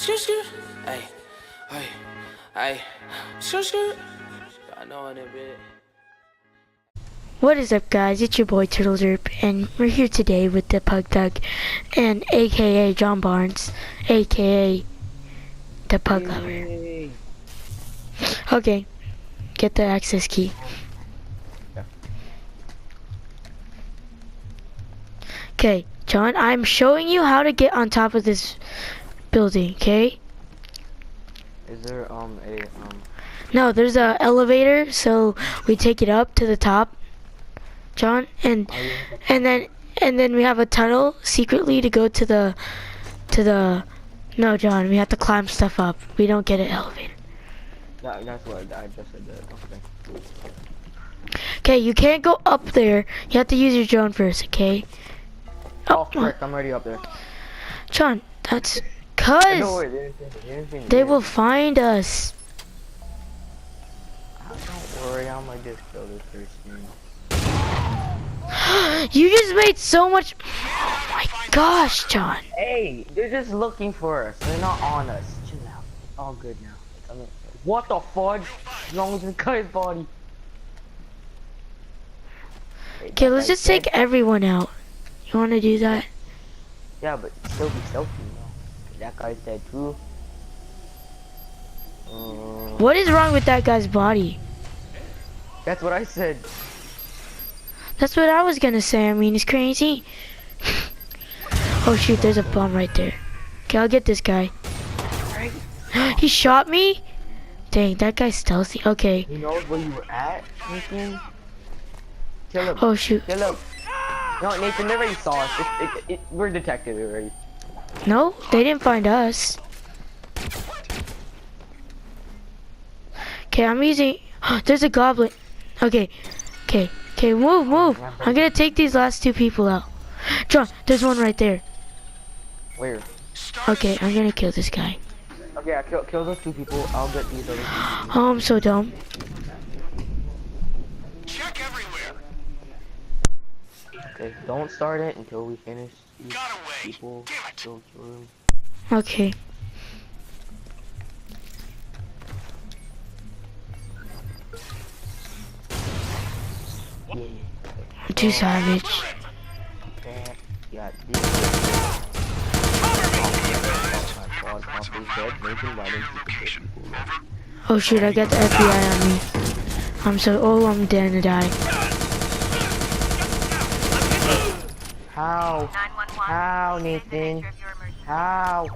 Hey, hey, hey, I know in a bit. What is up, guys? It's your boy Turtle Derp, and we're here today with the Pug Thug and A.K.A. John Barnes, A.K.A. the Pug Lover. Okay, get the access key. Okay, John, I'm showing you how to get on top of this building, okay? Is there No, there's a elevator, so we take it up to the top, John, and then we have a tunnel secretly to go to the no, John, we have to climb stuff up. We don't get an elevator. that's what I just said that. Okay. Okay, you can't go up there. You have to use your drone first, okay? Oh, frick, I'm already up there. John, that's Don't cause worry, they will find us. Don't worry, I'm gonna just kill this person. You just made so much. Oh my gosh, John. Hey, they're just looking for us. They're not on us. Chill out. It's all good now. What the fudge? What's wrong with this guy's body? Hey, Okay, let's just take everyone out. You wanna do that? Yeah, but still be stealthy, you know. That guy's dead too. What is wrong with that guy's body? That's what I said. That's what I was gonna say. I mean, he's crazy. Oh shoot, there's a bomb right there. Okay, I'll get this guy. He shot me? Dang, that guy's stealthy. Okay. He knows where you were at, Nathan. Kill him. Oh shoot. Kill him. No, Nathan, they already saw us. We're detected already. No, they didn't find us. Okay, I'm using. There's a goblin. Okay, move. I'm gonna take these last two people out. John, there's one right there. Where? Okay, I'm gonna kill this guy. Okay, I kill those two people. I'll get these other two. Oh, I'm so dumb. Check everywhere. Okay, don't start it until we finish these people. Kill them. Okay. Yeah. I'm too savage. Okay. Yeah. This. Oh shoot, I got the FBI on me. I'm gonna die. How? How, Nathan? How?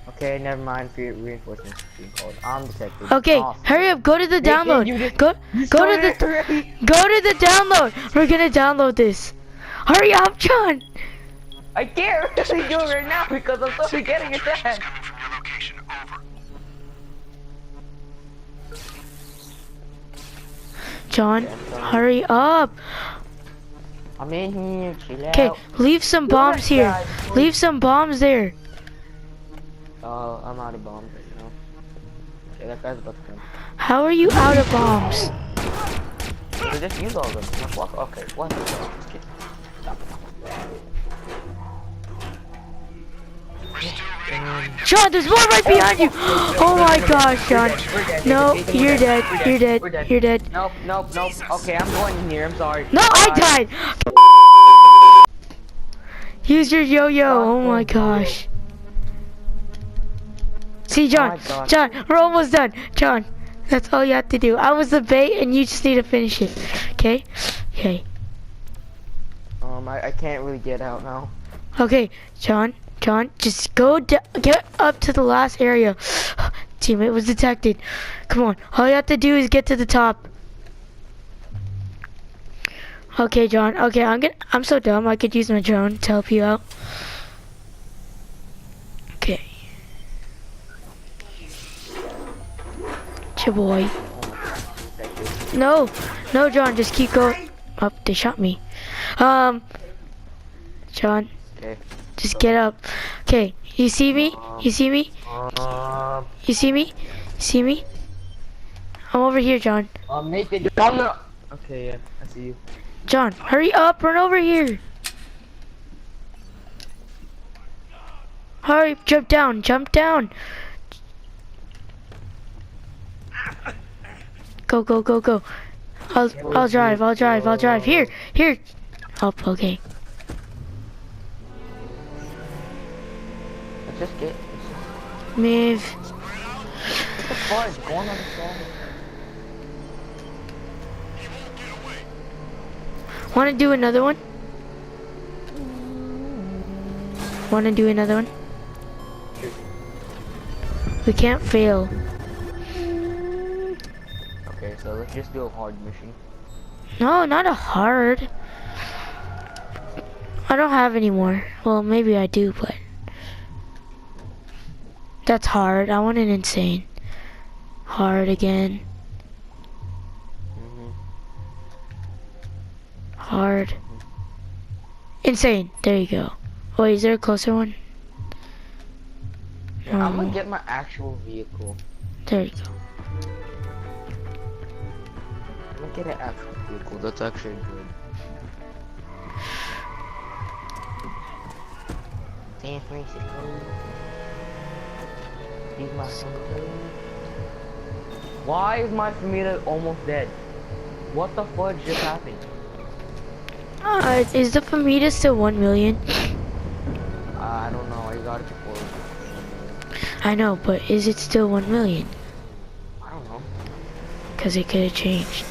Okay, never mind. Reinforcements being called. I'm detected. Okay, Awesome. hurry up. Go to the download. Go to the download. We're gonna download this. Hurry up, John. I can't really do it right now because I'm still getting attacked. John, hurry up. I'm in here. Chill out. Okay, leave some bombs here. Leave some bombs there. I'm out of bombs right now. Okay, that guy's about to come. How are you out of bombs? So just use all of them. Let's walk. Okay, what the hell? John, there's one right behind you. Oh my gosh, John. No, you're dead. You're dead. You're dead. Nope. Okay, I'm going in here. I'm sorry. No, I died. Use your yo-yo. Oh my gosh. See, John, we're almost done. John, that's all you have to do. I was the bait, and you just need to finish it. Okay? Okay. I can't really get out now. Okay, John, just get up to the last area. Teammate was detected. Come on, all you have to do is get to the top. Okay, John. Okay, I'm so dumb. I could use my drone to help you out. Okay. Your boy. No, John, just keep going. Oh, they shot me. John, Okay. just get up. Okay, you see me? You see me? You see me? See me? I'm over here, John. Nathan, you're okay, yeah, I see you. John, hurry up, run over here. Hurry, jump down, jump down. Go, go, go, go. I'll drive, I'll drive, I'll drive. Here, here. Oh, okay. Let's just get. Move. What the fuck? Going on the side. Wanna do another one? Wanna do another one? We can't fail. Okay, so let's just do a hard mission. No, not a hard. I don't have any more. Well, maybe I do, but that's hard. I want an insane. Hard again. Hard. Insane. There you go. Wait, is there a closer one? Yeah, I'm gonna get my actual vehicle. There you go. I'm gonna get an actual vehicle. That's actually good. San Francisco. He's my son. Why is my Famita almost dead? What the fudge just happened? Is the Famita still 1 million? I don't know. I got it before. I know, but is it still 1 million? I don't know. Cause it could have changed.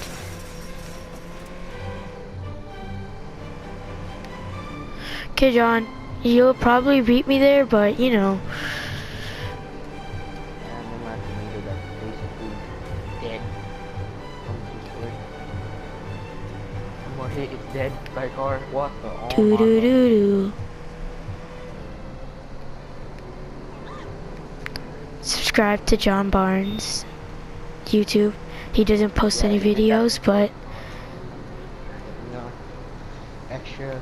Okay, John, you'll probably beat me there, but you know. And then my Famita that's basically dead. What? It's dead by car. What the? Oh Doo doo doo doo. Subscribe to John Barnes YouTube. He doesn't post any videos, but No. Extra.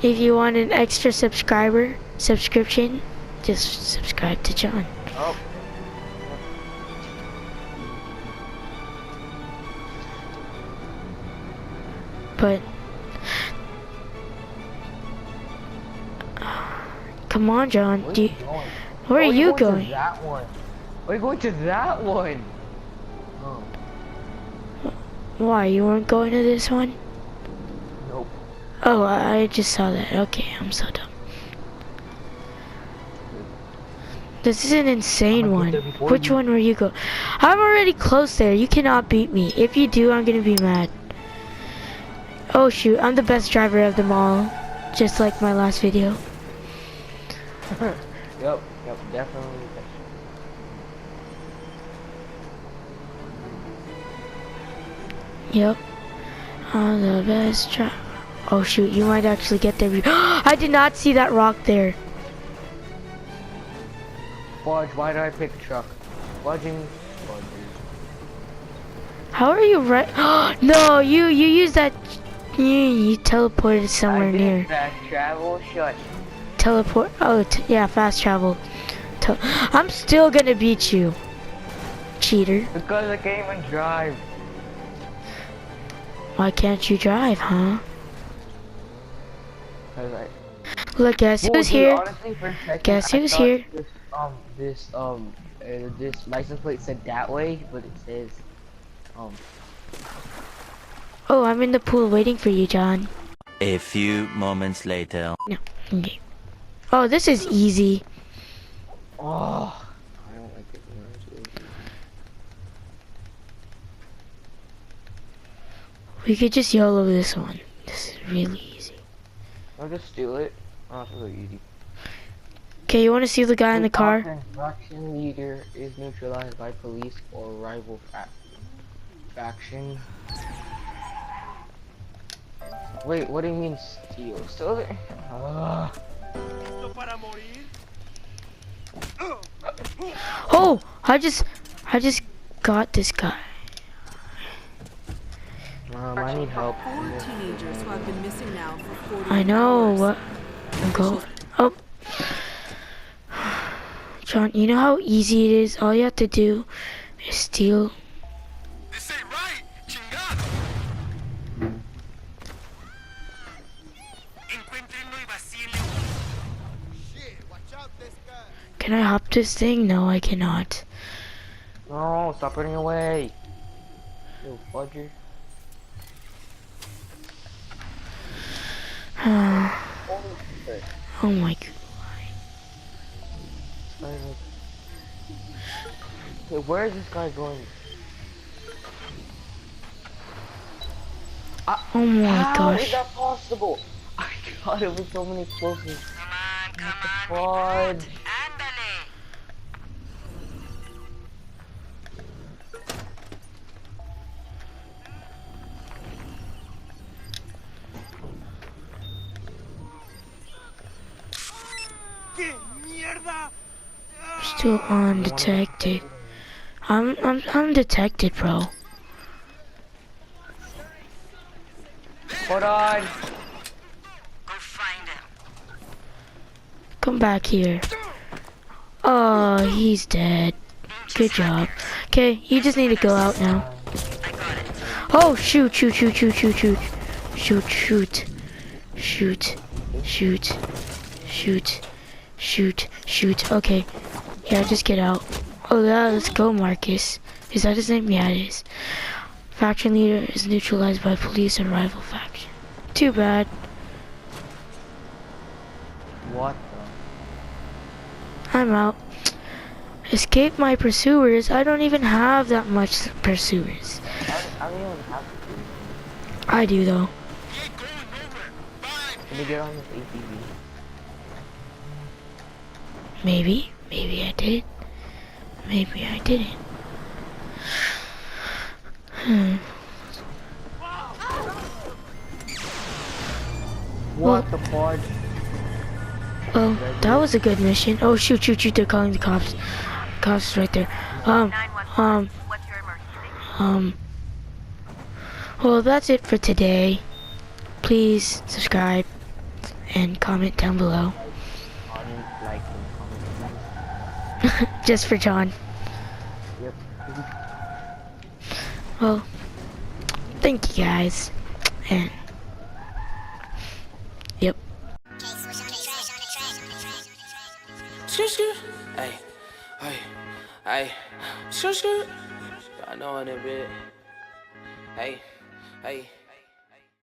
if you want an extra subscription, just subscribe to John. Oh. But come on, John. Where are you going? To that one. We're going to that one. Oh. Why, you weren't going to this one? Nope. Oh, I just saw that. Okay, I'm so dumb. This is an insane one. Which one were you going? I'm already close there. You cannot beat me. If you do, I'm gonna be mad. Oh shoot, I'm the best driver of them all. Just like my last video. Yep, definitely. Yep. I'm the best driver. Oh shoot, you might actually get there. I did not see that rock there. Fudge, why did I pick a truck? Fudging. How are you right? No, you used that. You teleported somewhere near. Fast travel, shut. Teleport. Oh, yeah, fast travel. I'm still gonna beat you, cheater. Because I can't even drive. Why can't you drive, huh? Like, Look, guess who's dude, here? honestly, for a second, Guess I who's thought here? This license plate said that way, but it says, Oh, I'm in the pool waiting for you, John. A few moments later. No. Okay. Oh, this is easy. oh, I don't like it when it's easy. We could just YOLO this one. This is really easy. I'll just steal it. Oh, it's really easy. Okay, you want to see the guy in the car? Faction leader is neutralized by police or rival faction. Wait, what do you mean steal? Steal it? Oh, I just got this guy. I need help. 4 teenagers who have been missing now for 40 I know hours. what. Go. Oh, John, you know how easy it is? All you have to do is steal. This ain't right, chingado. Encuéntrenlo y vacíenlo. Shit, watch out, this Can I hop this thing? No, I cannot. No, stop running away. You fudger. Oh my god. Okay, where is this guy going? Oh my How is gosh. that possible? I thought it was so many explosives. Come What on, the fudge? Ándale. Still undetected. I'm detected, bro. Hold on. Go find him. Come back here. Oh, he's dead. Good job. Okay, you just need to go out now. Oh, shoot, shoot, shoot, shoot, shoot, shoot. Shoot, shoot. Shoot. Shoot. Shoot. Shoot. Shoot. Okay. Yeah, just get out. Oh, yeah, let's go, Marcus. Is that his name? Yeah, it is. Faction leader is neutralized by police and rival faction. Too bad. What I'm out. Escape my pursuers. I don't even have that much pursuers. I don't even have to. I do, though. He ain't going nowhere. Fine. Can you get on this ATV? Maybe. Maybe I did. Maybe I didn't. What the fudge? Well, that was a good mission. Oh, shoot, shoot, shoot. They're calling the cops. Cops right there. Well, that's it for today. Please subscribe and comment down below. Comment, like, and comment. Just for John. Yep. Well, thank you guys. And, yep. Hey, hey, hey, scoot, scoot. I know in a bit. Hey, hey.